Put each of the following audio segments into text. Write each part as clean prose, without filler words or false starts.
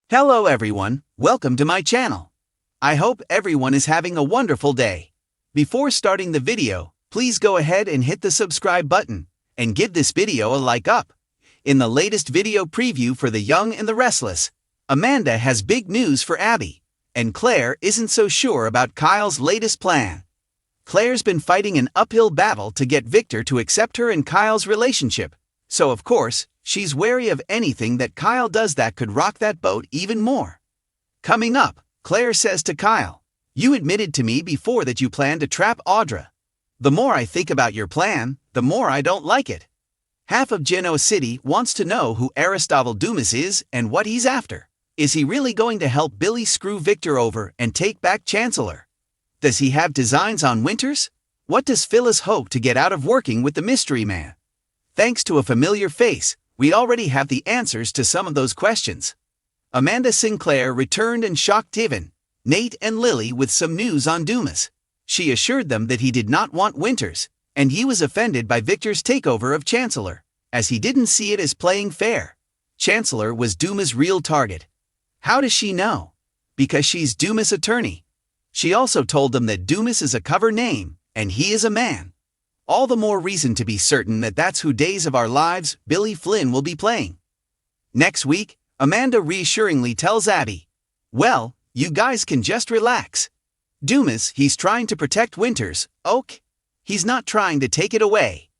Hello everyone, welcome to my channel. I hope everyone is having a wonderful day. Before starting the video, please go ahead and hit the subscribe button, and give this video a like up. In the latest video preview for The Young and the Restless, Amanda has big news for Abby, and Claire isn't so sure about Kyle's latest plan. Claire's been fighting an uphill battle to get Victor to accept her and Kyle's relationship, so of course, she's wary of anything that Kyle does that could rock that boat even more. Coming up, Claire says to Kyle, "You admitted to me before that you planned to trap Audra. The more I think about your plan, the more I don't like it. Half of Genoa City wants to know who Aristotle Dumas is and what he's after. Is he really going to help Billy screw Victor over and take back Chancellor? Does he have designs on Winters? What does Phyllis hope to get out of working with the mystery man?" Thanks to a familiar face, we already have the answers to some of those questions. Amanda Sinclair returned and shocked Tivan, Nate and Lily with some news on Dumas. She assured them that he did not want Winters, and he was offended by Victor's takeover of Chancellor, as he didn't see it as playing fair. Chancellor was Dumas' real target. How does she know? Because she's Dumas' attorney. She also told them that Dumas is a cover name, and he is a man. All the more reason to be certain that that's who Days of Our Lives Billy Flynn will be playing. Next week, Amanda reassuringly tells Abby, "Well, you guys can just relax. Dumas, he's trying to protect Winters, ok? He's not trying to take it away."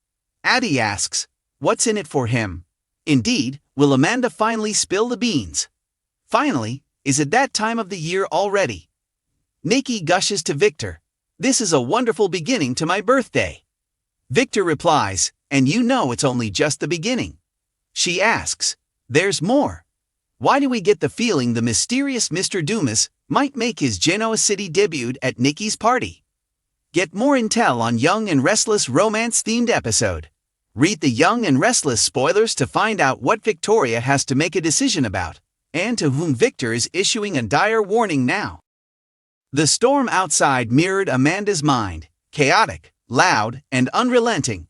Abby asks, "What's in it for him?" Indeed, will Amanda finally spill the beans? Finally, is it that time of the year already? Nikki gushes to Victor, "This is a wonderful beginning to my birthday." Victor replies, "And you know it's only just the beginning." She asks, "There's more? Why do we get the feeling the mysterious Mr. Dumas might make his Genoa City debut at Nikki's party?" Get more intel on Young and Restless romance-themed episode. Read the Young and Restless spoilers to find out what Victoria has to make a decision about, and to whom Victor is issuing a dire warning now. The storm outside mirrored Amanda's mind, chaotic, loud, and unrelenting.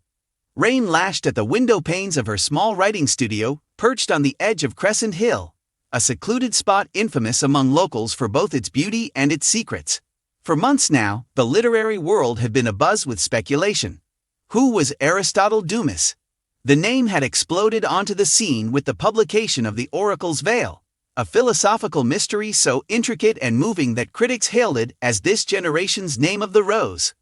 Rain lashed at the window panes of her small writing studio, perched on the edge of Crescent Hill, a secluded spot infamous among locals for both its beauty and its secrets. For months now, the literary world had been abuzz with speculation. Who was Aristotle Dumas? The name had exploded onto the scene with the publication of The Oracle's Veil, a philosophical mystery so intricate and moving that critics hailed it as this generation's Name of the Rose.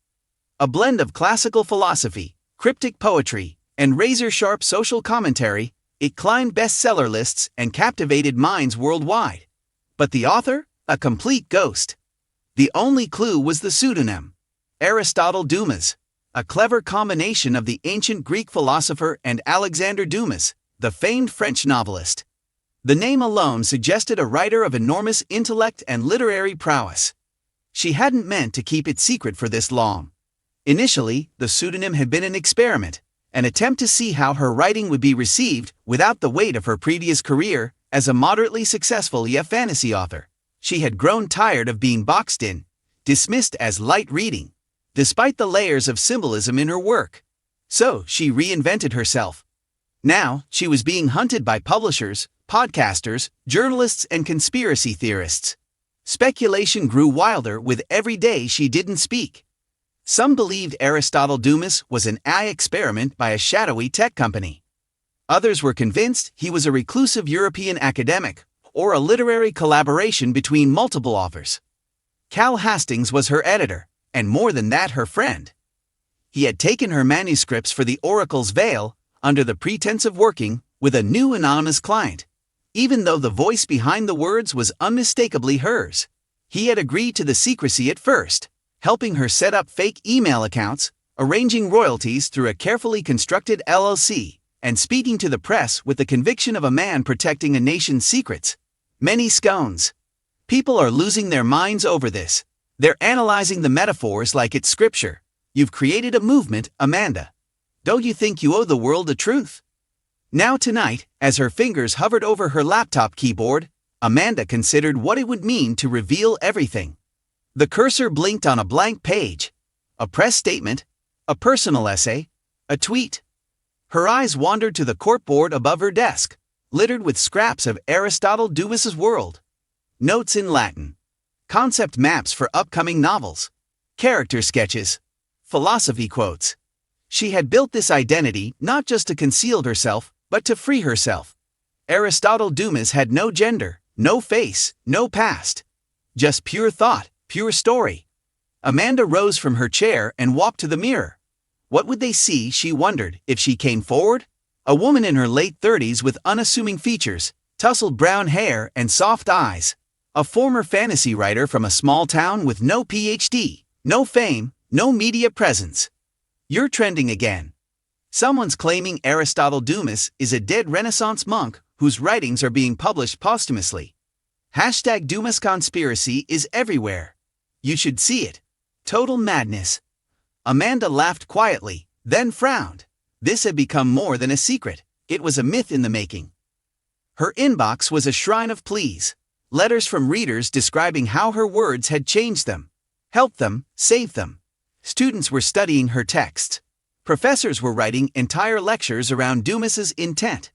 A blend of classical philosophy, cryptic poetry, and razor-sharp social commentary, it climbed bestseller lists and captivated minds worldwide. But the author? A complete ghost. The only clue was the pseudonym, Aristotle Dumas, a clever combination of the ancient Greek philosopher and Alexander Dumas, the famed French novelist. The name alone suggested a writer of enormous intellect and literary prowess. She hadn't meant to keep it secret for this long. Initially, the pseudonym had been an experiment, an attempt to see how her writing would be received without the weight of her previous career as a moderately successful fantasy author. She had grown tired of being boxed in, dismissed as light reading, despite the layers of symbolism in her work. So she reinvented herself. Now, she was being hunted by publishers, podcasters, journalists, and conspiracy theorists. Speculation grew wilder with every day she didn't speak. Some believed Aristotle Dumas was an AI experiment by a shadowy tech company. Others were convinced he was a reclusive European academic, or a literary collaboration between multiple authors. Cal Hastings was her editor, and more than that, her friend. He had taken her manuscripts for The Oracle's Veil under the pretense of working with a new anonymous client. Even though the voice behind the words was unmistakably hers, he had agreed to the secrecy at first, helping her set up fake email accounts, arranging royalties through a carefully constructed LLC, and speaking to the press with the conviction of a man protecting a nation's secrets. Many scones. People are losing their minds over this. They're analyzing the metaphors like it's scripture. You've created a movement, Amanda. Don't you think you owe the world the truth? Now tonight, as her fingers hovered over her laptop keyboard, Amanda considered what it would mean to reveal everything. The cursor blinked on a blank page. A press statement, a personal essay, a tweet. Her eyes wandered to the corkboard above her desk, littered with scraps of Aristotle Dumas's world, notes in Latin, concept maps for upcoming novels, character sketches, philosophy quotes. She had built this identity not just to conceal herself, but to free herself. Aristotle Dumas had no gender, no face, no past. Just pure thought, pure story. Amanda rose from her chair and walked to the mirror. What would they see, she wondered, if she came forward? A woman in her late 30s with unassuming features, tousled brown hair and soft eyes. A former fantasy writer from a small town with no PhD, no fame, no media presence. You're trending again. Someone's claiming Aristotle Dumas is a dead Renaissance monk whose writings are being published posthumously. Hashtag Dumas conspiracy is everywhere. You should see it. Total madness. Amanda laughed quietly, then frowned. This had become more than a secret. It was a myth in the making. Her inbox was a shrine of pleas. Letters from readers describing how her words had changed them, helped them, saved them. Students were studying her texts. Professors were writing entire lectures around Dumas's intent.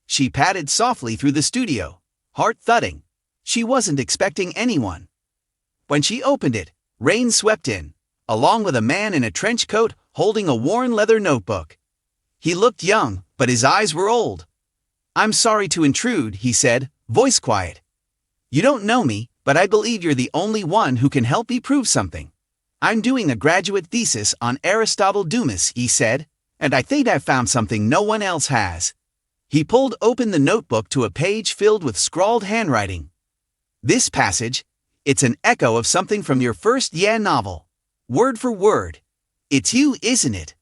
She padded softly through the studio, heart thudding. She wasn't expecting anyone. When she opened it, rain swept in, along with a man in a trench coat holding a worn leather notebook. He looked young, but his eyes were old. "I'm sorry to intrude," he said, voice quiet. "You don't know me, but I believe you're the only one who can help me prove something. I'm doing a graduate thesis on Aristotle Dumas," he said, "and I think I've found something no one else has." He pulled open the notebook to a page filled with scrawled handwriting. "This passage, it's an echo of something from your first novel. Word for word. It's you, isn't it?"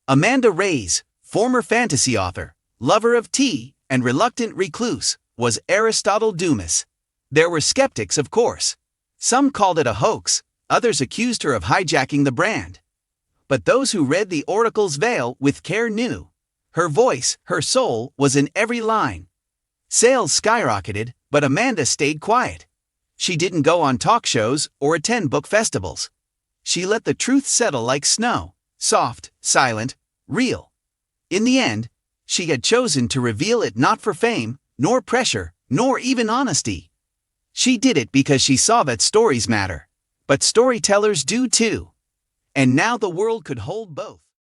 Amanda Reyes, former fantasy author, lover of tea, and reluctant recluse, was Aristotle Dumas. There were skeptics, of course. Some called it a hoax, others accused her of hijacking the brand. But those who read the oracle's veil with care knew. Her voice, her soul, was in every line. Sales skyrocketed, but Amanda stayed quiet. She didn't go on talk shows or attend book festivals. She let the truth settle like snow, soft, silent, real. In the end, she had chosen to reveal it not for fame, nor pressure, nor even honesty. She did it because she saw that stories matter. But storytellers do too. And now the world could hold both.